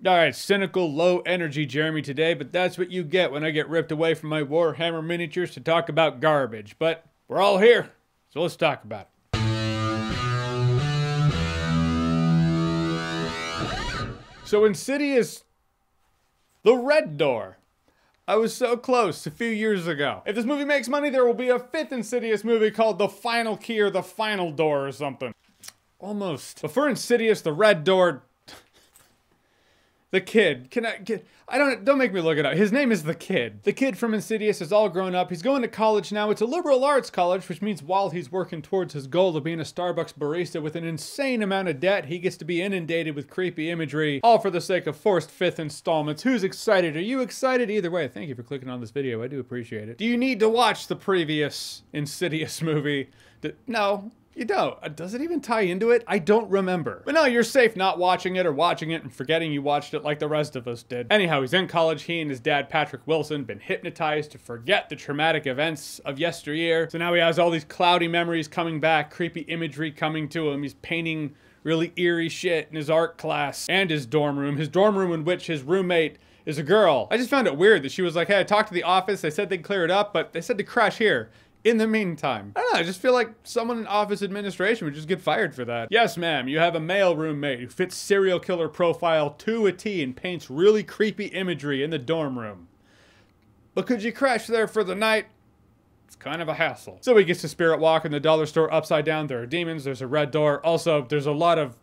Alright, cynical, low energy Jeremy today, but that's what you get when I get ripped away from my Warhammer miniatures to talk about garbage. But we're all here, so let's talk about it. So Insidious, the Red Door. I was so close a few years ago. If this movie makes money, there will be a 5th Insidious movie called The Final Key or The Final Door or something. Almost. But for Insidious, the Red Door, the kid, don't make me look it up. His name is the kid. The kid from Insidious is all grown up. He's going to college now. It's a liberal arts college, which means while he's working towards his goal of being a Starbucks barista with an insane amount of debt, he gets to be inundated with creepy imagery, all for the sake of forced 5th installments. Who's excited? Are you excited? Either way, thank you for clicking on this video. I do appreciate it. Do you need to watch the previous Insidious movie? No. You don't. Does it even tie into it? I don't remember. But no, you're safe not watching it or watching it and forgetting you watched it like the rest of us did. Anyhow, he's in college. He and his dad, Patrick Wilson, been hypnotized to forget the traumatic events of yesteryear. So now he has all these cloudy memories coming back, creepy imagery coming to him. He's painting really eerie shit in his art class and his dorm room in which his roommate is a girl. I just found it weird that she was like, hey, I talked to the office. They said they'd clear it up, but they said to crash here. In the meantime, I don't know, I just feel like someone in office administration would just get fired for that. Yes, ma'am, you have a male roommate who fits serial killer profile to a T and paints really creepy imagery in the dorm room. But could you crash there for the night? It's kind of a hassle. So he gets to spirit walk in the dollar store upside down. There are demons, there's a red door. Also, there's a lot of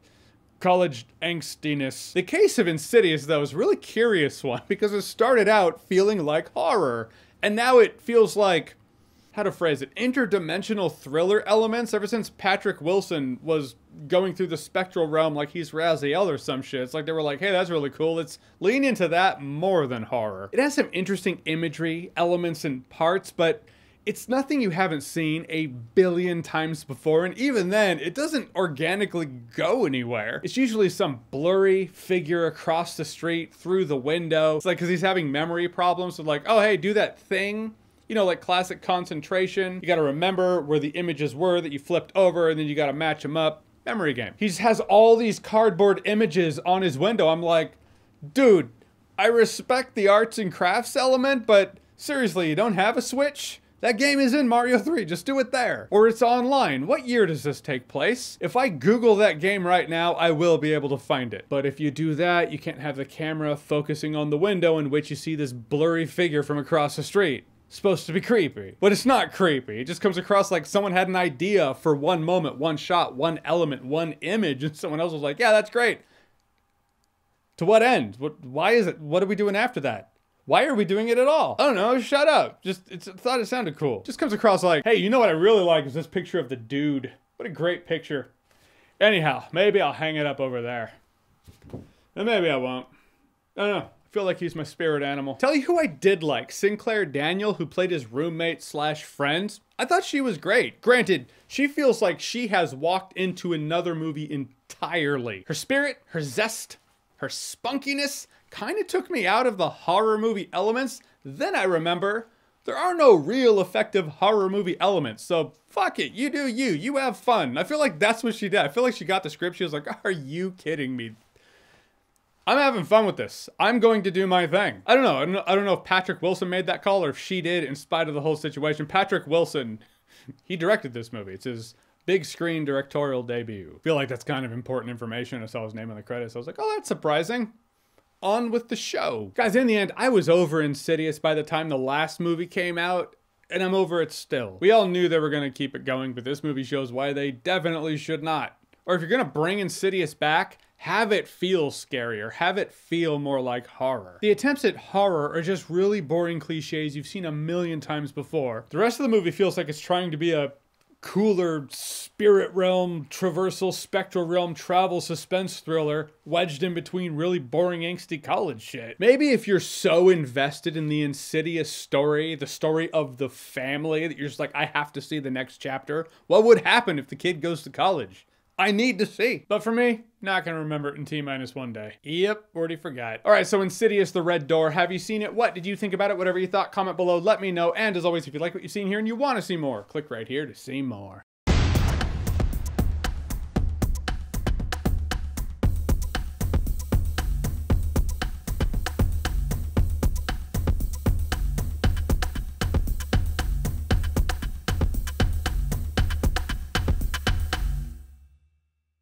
college angstiness. The case of Insidious, though, is a really curious one because it started out feeling like horror, and now it feels like, how to phrase it, interdimensional thriller elements ever since Patrick Wilson was going through the spectral realm like he's Raziel or some shit. It's like they were like, hey, that's really cool. Let's lean into that more than horror. It has some interesting imagery, elements, and parts, but it's nothing you haven't seen a billion times before, and even then, it doesn't organically go anywhere. It's usually some blurry figure across the street through the window. It's like, because he's having memory problems, so like, oh, hey, do that thing. You know, like classic concentration. You gotta remember where the images were that you flipped over, and then you gotta match them up. Memory game. He just has all these cardboard images on his window. I'm like, dude, I respect the arts and crafts element, but seriously, you don't have a Switch? That game is in Mario 3, just do it there. Or it's online. What year does this take place? If I Google that game right now, I will be able to find it. But if you do that, you can't have the camera focusing on the window in which you see this blurry figure from across the street. Supposed to be creepy, but it's not creepy. It just comes across like someone had an idea for one moment, one shot, one element, one image, and someone else was like, yeah, that's great. To what end? Why is it? What are we doing after that? Why are we doing it at all? I don't know, shut up. Thought it sounded cool. Just comes across like, hey, you know what I really like is this picture of the dude. What a great picture. Anyhow, maybe I'll hang it up over there. And maybe I won't. I don't know. Feel like he's my spirit animal. Tell you who I did like, Sinclair Daniel, who played his roommate slash friend. I thought she was great. Granted, she feels like she has walked into another movie entirely. Her spirit, her zest, her spunkiness kind of took me out of the horror movie elements. Then I remember there are no real effective horror movie elements. So fuck it, you do you. You have fun. I feel like that's what she did. I feel like she got the script. She was like, are you kidding me? I'm having fun with this. I'm going to do my thing. I don't know if Patrick Wilson made that call or if she did in spite of the whole situation. Patrick Wilson, he directed this movie. It's his big screen directorial debut. I feel like that's kind of important information. I saw his name in the credits. I was like, oh, that's surprising. On with the show. Guys, in the end, I was over Insidious by the time the last movie came out, and I'm over it still. We all knew they were going to keep it going, but this movie shows why they definitely should not. Or if you're going to bring Insidious back, have it feel scarier. Have it feel more like horror. The attempts at horror are just really boring cliches you've seen a million times before. The rest of the movie feels like it's trying to be a cooler spirit realm, traversal, spectral realm, travel suspense thriller wedged in between really boring angsty college shit. Maybe if you're so invested in the Insidious story, the story of the family, that you're just like, I have to see the next chapter. What would happen if the kid goes to college? I need to see. But for me, not gonna remember it in T-1 day. Yep, already forgot. All right, so Insidious, the Red Door. Have you seen it? What did you think about it? Whatever you thought, comment below, let me know. And as always, if you like what you've seen here and you wanna see more, click right here to see more.